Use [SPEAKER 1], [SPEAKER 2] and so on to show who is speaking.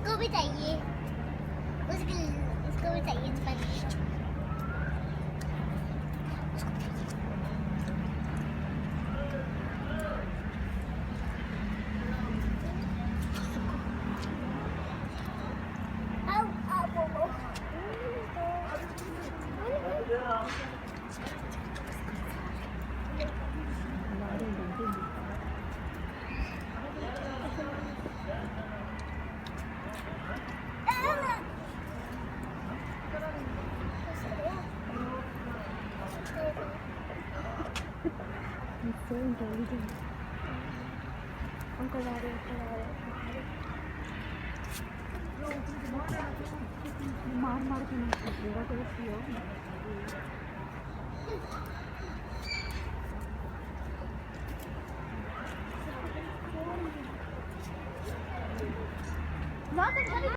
[SPEAKER 1] उसको भी चाहिए, उसको भी चाहिए sponge.
[SPEAKER 2] He's so intelligent. Uncle Larry, Uncle Larry. मार के नहीं खेलेगा तो पियो ना